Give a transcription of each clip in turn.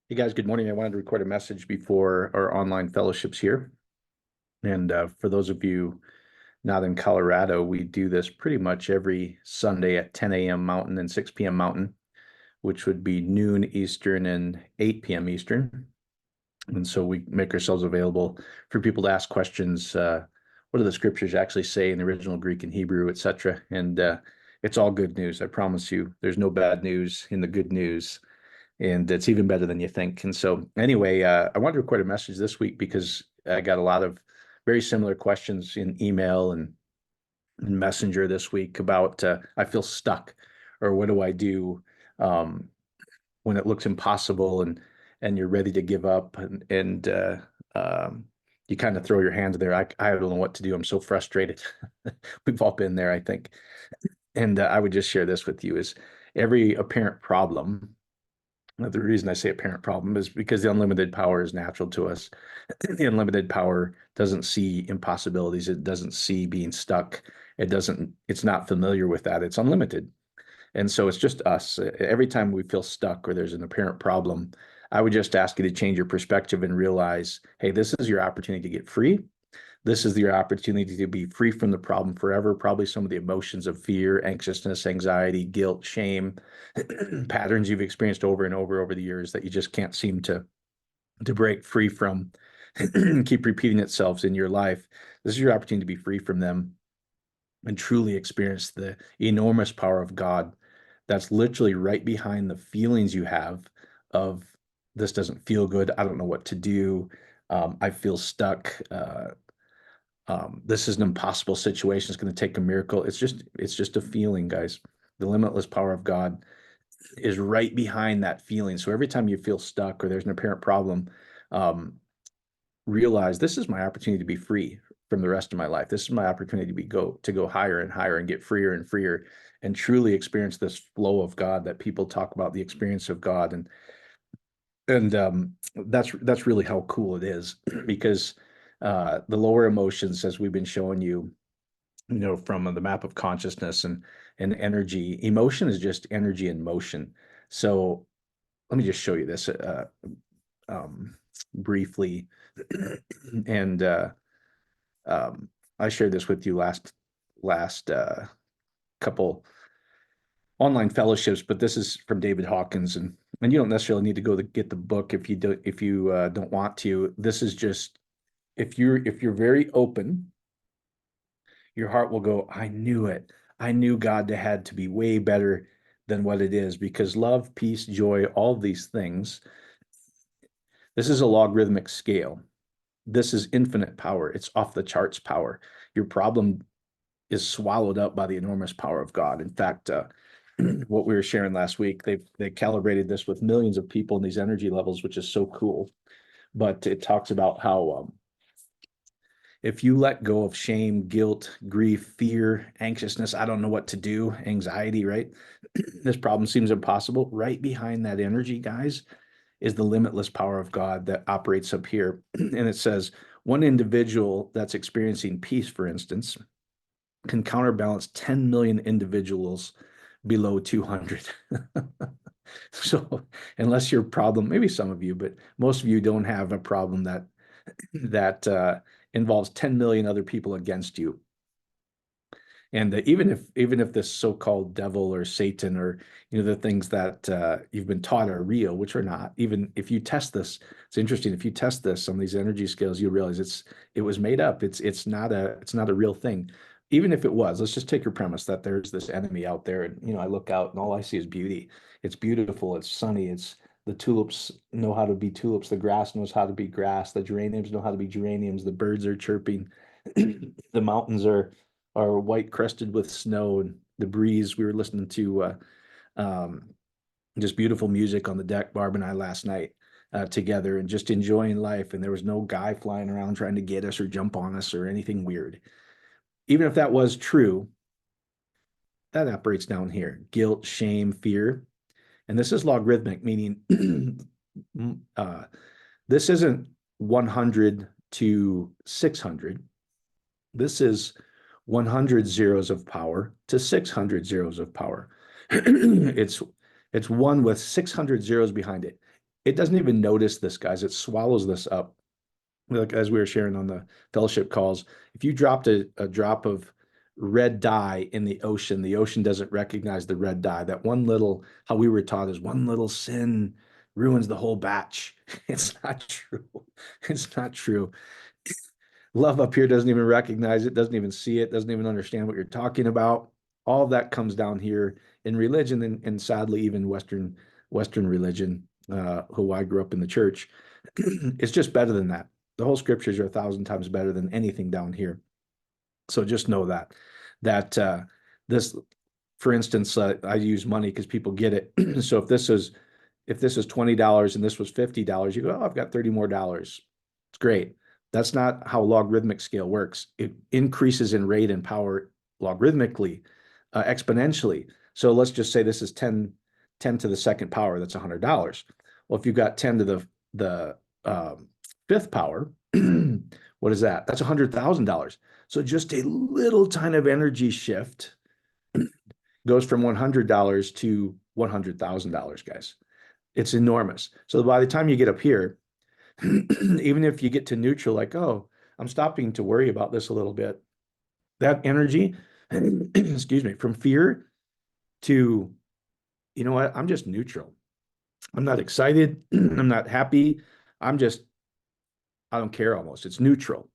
Hey guys, good morning. I wanted to record a message before our online fellowships here. And for those of you not in Colorado, we do this pretty much every Sunday at 10 a.m. Mountain and 6 p.m. Mountain, which would be noon Eastern and 8 p.m. Eastern. And so we make ourselves available for people to ask questions. What do the scriptures actually say in the original Greek and Hebrew, etc.? And it's all good news. I promise you, there's no bad news in the good news, and it's even better than you think. And so anyway, I wanted to record a message this week because I got a lot of very similar questions in email and Messenger this week about I feel stuck, or what do I do um, when it looks impossible and you're ready to give up, and you kind of throw your hands there. I don't know what to do. I'm so frustrated. We've all been there, I think. And I would just share this with you: is every apparent problem. The reason I say apparent problem is because the unlimited power is natural to us. The unlimited power doesn't see impossibilities. It doesn't see being stuck. It's not familiar with that. It's unlimited. And so it's just us. Every time we feel stuck or there's an apparent problem, I would just ask you to change your perspective and realize, hey, this is your opportunity to get free. This is your opportunity to be free from the problem forever. Probably some of the emotions of fear, anxiousness, anxiety, guilt, shame, patterns you've experienced over and over the years that you just can't seem to break free from, keep repeating itself in your life. This is your opportunity to be free from them and truly experience the enormous power of God that's literally right behind the feelings you have of this doesn't feel good. I don't know what to do. I feel stuck. This is an impossible situation. It's going to take a miracle. It's just a feeling, guys. The limitless power of God is right behind that feeling. So every time you feel stuck or there's an apparent problem, um, realize this is my opportunity to be free from the rest of my life. This is my opportunity to go higher and higher and get freer and freer and truly experience this flow of God that people talk about, the experience of God. And that's really how cool it is because the lower emotions, as we've been showing you, from the map of consciousness and energy. Emotion is just energy in motion. So let me just show you this briefly. And I shared this with you last couple online fellowships, but this is from David Hawkins, and you don't necessarily need to go to get the book if you don't want to. This is just if you're very open, your heart will go, I knew it. I knew God had to be way better than what it is, because love, peace, joy, all these things, this is a logarithmic scale. This is infinite power. It's off the charts power. Your problem is swallowed up by the enormous power of God. In fact, what we were sharing last week, they calibrated this with millions of people in these energy levels, which is so cool. But it talks about how if you let go of shame, guilt, grief, fear, anxiousness, I don't know what to do, anxiety, right? This problem seems impossible. Right behind that energy, guys, is the limitless power of God that operates up here. And it says one individual that's experiencing peace, for instance, can counterbalance 10 million individuals below 200. So unless your problem, maybe some of you, but most of you don't have a problem that involves 10 million other people against you. And even if this so-called devil or Satan, or the things that you've been taught are real, which are not, even if you test this, it's interesting. If you test this on these energy scales, you realize it was made up. It's not a real thing. Even if it was, let's just take your premise that there's this enemy out there, and I look out and all I see is beauty. It's beautiful. It's sunny. It's the tulips know how to be tulips. The grass knows how to be grass. The geraniums know how to be geraniums. The birds are chirping. The mountains are white crested with snow, and the breeze. We were listening to um, just beautiful music on the deck, Barb and I, last night together, and just enjoying life. And there was no guy flying around trying to get us or jump on us or anything weird. Even if that was true, that operates down here: guilt, shame, fear. And this is logarithmic, meaning this isn't 100 to 600. This is 100 zeros of power to 600 zeros of power. it's one with 600 zeros behind it. it doesn't even notice this, guys. It swallows this up. Like as we were sharing on the fellowship calls, if you dropped a drop of red dye in the ocean doesn't recognize the red dye. That one little, how we were taught is one little sin ruins the whole batch. It's not true. It's not true. Love up here doesn't even recognize it, doesn't even see it, doesn't even understand what you're talking about. All of that comes down here in religion, and sadly, even Western religion, who I grew up in the church, it's just better than that. The whole scriptures are 1,000 times better than anything down here. So just know that this, for instance, I use money because people get it. So if this is $20 and this was $50, you go, oh, I've got $30 more. It's great. That's not how logarithmic scale works. It increases in rate and power logarithmically, exponentially. So let's just say this is 10 to the second power. That's $100. Well, if you've got 10 to the fifth power, what is that? That's $100,000. So just a little tiny of energy shift goes from $100 to $100,000, guys. It's enormous. So by the time you get up here, even if you get to neutral, like, oh, I'm stopping to worry about this a little bit, that energy, excuse me, from fear to, you know what, I'm just neutral. I'm not excited. I'm not happy. I don't care almost. It's neutral.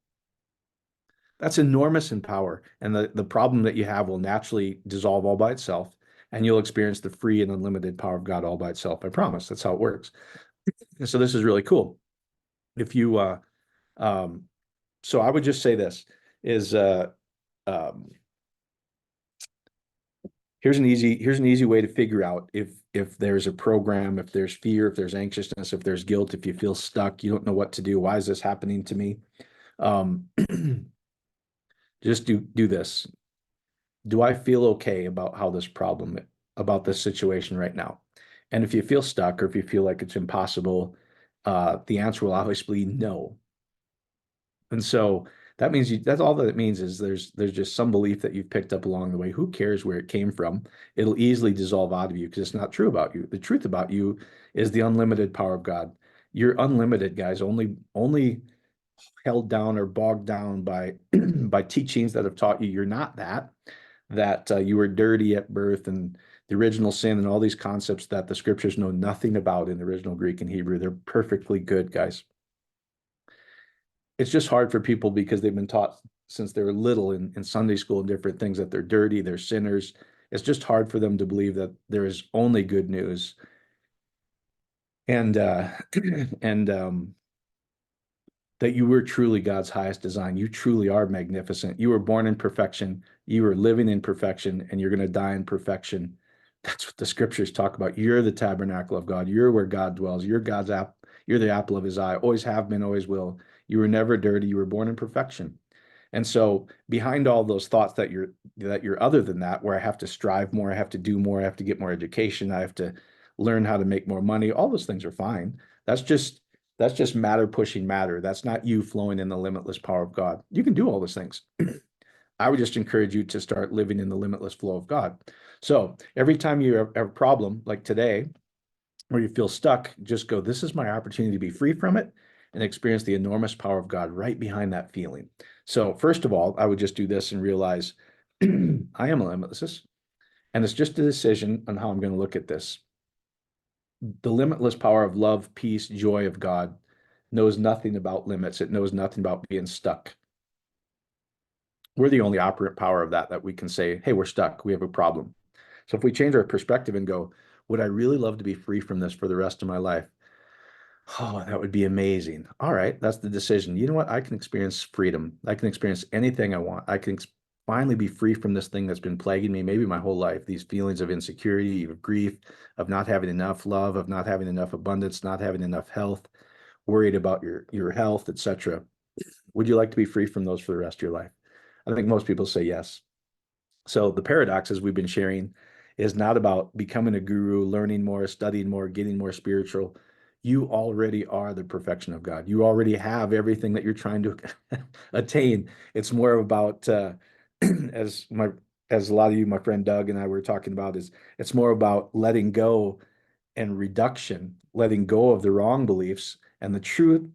That's enormous in power. And the problem that you have will naturally dissolve all by itself, and you'll experience the free and unlimited power of God all by itself. I promise. That's how it works. And so this is really cool. If you, so I would just say this is, um, here's an easy way to figure out if there's a program, if there's fear, if there's anxiousness, if there's guilt, if you feel stuck, you don't know what to do. Why is this happening to me? Just do this. Do I feel okay about about this situation right now? And if you feel stuck or if you feel like it's impossible, the answer will obviously be no. And so that means that's all that it means is there's just some belief that you've picked up along the way. Who cares where it came from? It'll easily dissolve out of you because it's not true about you. The truth about you is the unlimited power of God. You're unlimited, guys, only held down or bogged down by by teachings that have taught you you're not that you were dirty at birth and the original sin and all these concepts that the scriptures know nothing about in the original Greek and Hebrew. They're perfectly good, guys. It's just hard for people because they've been taught since they were little in Sunday school and different things that they're dirty, they're sinners. It's just hard for them to believe that there is only good news. And and that you were truly God's highest design. You truly are magnificent. You were born in perfection. You are living in perfection, and you're going to die in perfection. That's what the scriptures talk about. You're the tabernacle of God. You're where God dwells. You're You're the apple of his eye. Always have been, always will. You were never dirty. You were born in perfection. And so behind all those thoughts that you're other than that, where I have to strive more, I have to do more, I have to get more education, I have to learn how to make more money, all those things are fine. That's just matter pushing matter. That's not you flowing in the limitless power of God. You can do all those things. I would just encourage you to start living in the limitless flow of God. So every time you have a problem like today, or you feel stuck, just go, this is my opportunity to be free from it and experience the enormous power of God right behind that feeling. So first of all, I would just do this and realize I am a limitless, and it's just a decision on how I'm going to look at this. The limitless power of love, peace, joy of God knows nothing about limits. It knows nothing about being stuck. We're the only operant power of that we can say, hey, we're stuck. We have a problem. So if we change our perspective and go, would I really love to be free from this for the rest of my life? Oh, that would be amazing. All right, that's the decision. You know what? I can experience freedom. I can experience anything I want. I can finally be free from this thing that's been plaguing me maybe my whole life. These feelings of insecurity, of grief, of not having enough love, of not having enough abundance, not having enough health, worried about your health, etc. Would you like to be free from those for the rest of your life? I think most people say yes. So the paradox, as we've been sharing, is not about becoming a guru, learning more, studying more, getting more spiritual. You already are the perfection of God. You already have everything that you're trying to attain. It's more about, as a lot of you, my friend Doug and I were talking about, is it's more about letting go and reduction, letting go of the wrong beliefs and the truth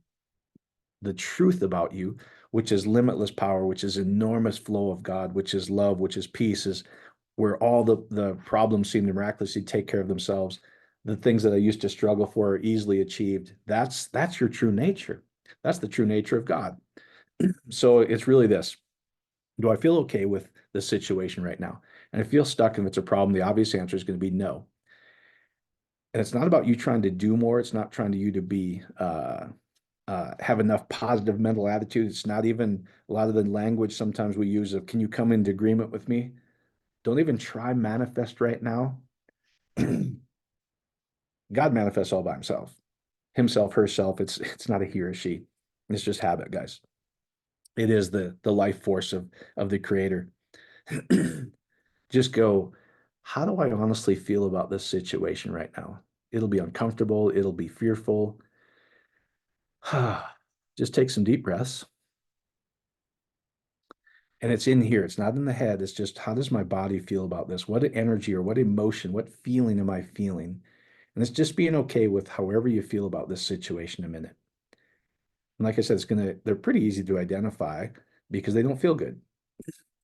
about you, which is limitless power, which is enormous flow of God, which is love, which is peace, is where all the problems seem to miraculously take care of themselves. The things that I used to struggle for are easily achieved. That's your true nature. That's the true nature of God. So it's really this. Do I feel okay with the situation right now? And I feel stuck, and if it's a problem, the obvious answer is going to be no. And it's not about you trying to do more. It's not trying to you to be have enough positive mental attitude. It's not even a lot of the language sometimes we use of, can you come into agreement with me? Don't even try manifest right now. God manifests all by himself, herself. It's not a he or she. It's just habit, guys. It is the life force of the creator. Just go, how do I honestly feel about this situation right now? It'll be uncomfortable. It'll be fearful. Just take some deep breaths. And it's in here. It's not in the head. It's just, how does my body feel about this? What energy or what emotion, what feeling am I feeling? And it's just being okay with however you feel about this situation a minute. And like I said, they're pretty easy to identify because they don't feel good.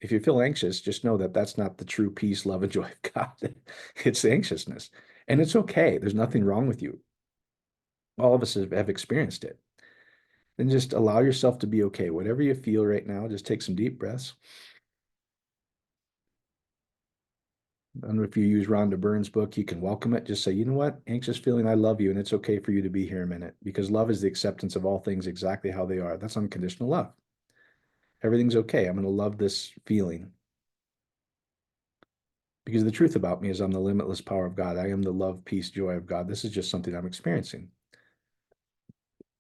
If you feel anxious, just know that that's not the true peace, love, and joy of God. It's anxiousness. And it's okay. There's nothing wrong with you. All of us have experienced it. Then just allow yourself to be okay. Whatever you feel right now, just take some deep breaths. And if you use Rhonda Byrne's book, you can welcome it. Just say, you know what, anxious feeling, I love you, and it's okay for you to be here a minute, because love is the acceptance of all things exactly how they are. That's unconditional love. Everything's okay. I'm going to love this feeling. Because the truth about me is I'm the limitless power of God. I am the love, peace, joy of God. This is just something I'm experiencing.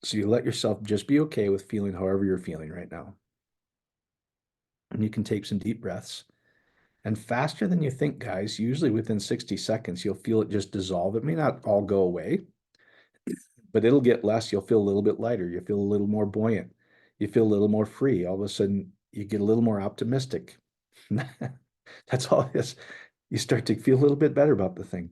So you let yourself just be okay with feeling however you're feeling right now. And you can take some deep breaths. And faster than you think, guys, usually within 60 seconds, you'll feel it just dissolve. It may not all go away, but it'll get less. You'll feel a little bit lighter. You feel a little more buoyant. You feel a little more free. All of a sudden, you get a little more optimistic. That's all it is. You start to feel a little bit better about the thing.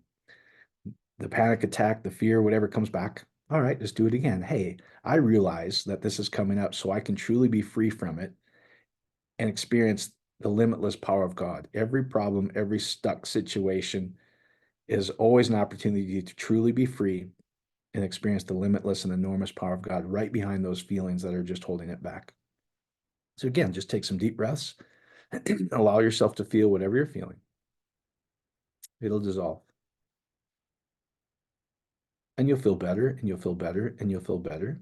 The panic attack, the fear, whatever comes back. All right, just do it again. Hey, I realize that this is coming up, so I can truly be free from it and experience the limitless power of God. Every problem, every stuck situation is always an opportunity to truly be free and experience the limitless and enormous power of God right behind those feelings that are just holding it back. So again, just take some deep breaths. Allow yourself to feel whatever you're feeling. It'll dissolve. And you'll feel better, and you'll feel better, and you'll feel better.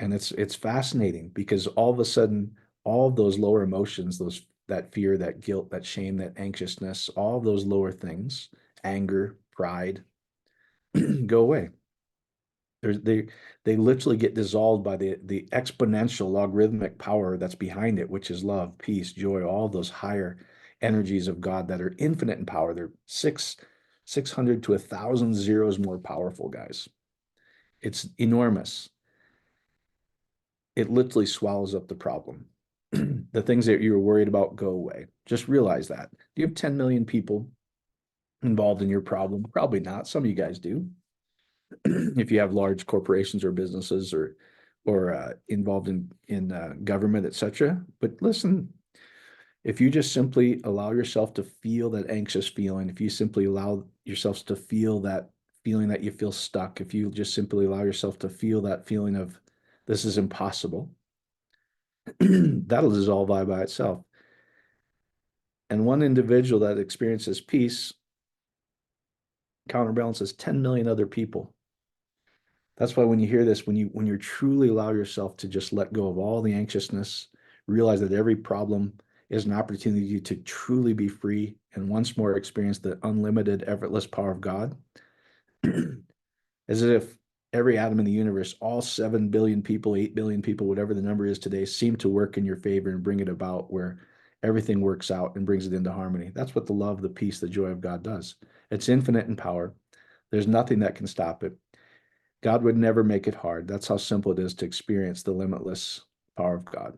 And it's fascinating because all of a sudden, all of those lower emotions, that fear, that guilt, that shame, that anxiousness, all of those lower things, anger, pride, go away. They literally get dissolved by the exponential logarithmic power that's behind it, which is love, peace, joy, all those higher energies of God that are infinite in power. They're 600 to 1,000 zeros more powerful, guys. It's enormous. It literally swallows up the problem. The things that you were worried about go away. Just realize that. Do you have 10 million people involved in your problem? Probably not. Some of you guys do. If you have large corporations or businesses or involved in government, etc. But listen, if you just simply allow yourself to feel that anxious feeling, if you simply allow yourself to feel that feeling that you feel stuck, if you just simply allow yourself to feel that feeling of this is impossible, that'll dissolve by itself. And one individual that experiences peace counterbalances 10 million other people. That's why when you hear this, when you truly allow yourself to just let go of all the anxiousness, realize that every problem is an opportunity to truly be free and once more experience the unlimited, effortless power of God, as if every atom in the universe, all 7 billion people, 8 billion people, whatever the number is today, seem to work in your favor and bring it about where everything works out and brings it into harmony. That's what the love, the peace, the joy of God does. It's infinite in power. There's nothing that can stop it. God would never make it hard. That's how simple it is to experience the limitless power of God.